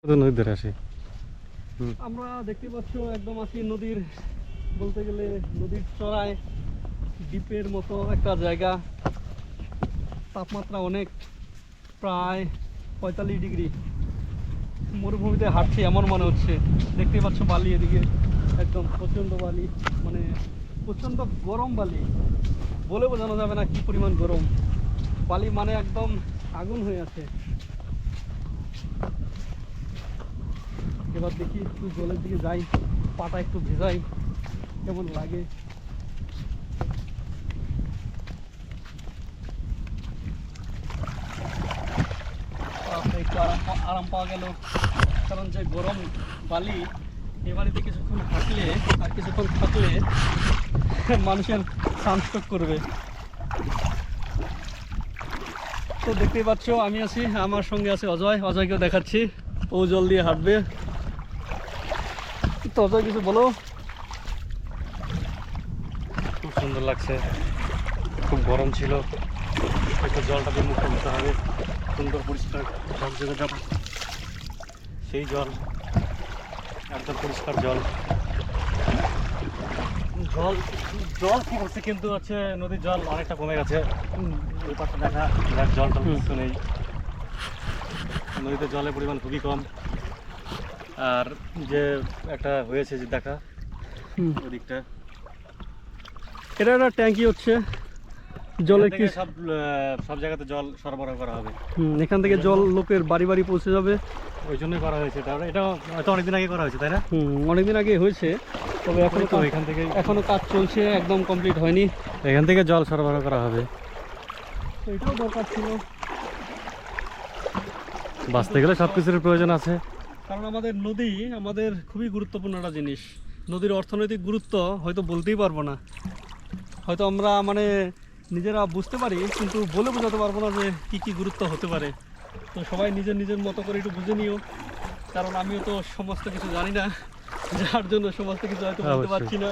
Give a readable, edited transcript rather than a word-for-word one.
নদীর আসে আমরা দেখতে পাচ্ছ একদম আছি নদীর বলতে গেলে নদীর চড়ায় দ্বীপের মতো একটা জায়গা। তাপমাত্রা অনেক, প্রায় 45 ডিগ্রি। মরুভূমিতে হাঁটছি এমন মনে হচ্ছে। দেখতে পাচ্ছ বালি, এদিকে একদম প্রচণ্ড বালি, মানে প্রচণ্ড গরম বালি, বলে বোঝানো যাবে না কি পরিমাণ গরম। বালি মানে একদম আগুন হয়ে আছে। এবার দেখি একটু জলের দিকে যাই, পাটা একটু ভেজাই, কেমন লাগে। একটু আরাম পাওয়া গেল, কারণ যে গরম বালি, এ বালিতে কিছুক্ষণ হাঁটলে আর কিছুক্ষণ থাকলে মানুষের সানস্ট্রোক করবে। তো দেখতেই পাচ্ছ আমি আছি, আমার সঙ্গে আছে অজয়। অজয়কেও দেখাচ্ছি, ও জল দিয়ে হাঁটবে। তো অজয় কিছু বলো। খুব সুন্দর লাগছে, খুব গরম ছিল, একটু জলটা দিয়ে মুখে নিতে হবে। সুন্দর পরিষ্কার ঝকঝকে জল, সেই জল, একদম পরিষ্কার জল। জল জল কি করছে, কিন্তু হচ্ছে নদীর জল অনেকটা কমে গেছে। ওই পাশে দেখা জলটা কিছু নেই, নদীতে জলের পরিমাণ খুবই কম। আর যে একটা হয়েছে যে দেখা ওদিকটা, এটা একটা ট্যাঙ্কি হচ্ছে, জলে কি সব জায়গাতে জল সরবরাহ করা হবে। এখান থেকে জল লোকের বাড়ি বাড়ি পৌঁছে যাবে, ওই জন্যই করা হয়েছে। তারপরে এটা হয়তো অনেকদিন আগে করা হয়েছে, তাই না? অনেকদিন আগে হয়েছে, তবে এখনো কাজ চলছে, একদম কমপ্লিট হয়নি। এখান থেকে জল সরবরাহ করা হবে। তো এটাও দরকার ছিল, বাঁচতে গেলে সব কিছুর প্রয়োজন আছে। কারণ আমাদের নদী আমাদের খুবই গুরুত্বপূর্ণ একটা জিনিস। নদীর অর্থনৈতিক গুরুত্ব হয়তো বলতেই পারবো না, হয়তো আমরা মানে নিজেরা বুঝতে পারি, কিন্তু বলে বোঝাতে পারবো না যে কি কি গুরুত্ব হতে পারে। তো সবাই নিজের নিজের মতো করে একটু বুঝে নিও, কারণ আমিও তো সমস্ত কিছু জানি না, যার জন্য সমস্ত কিছু হয়তো বলতে পারছি না।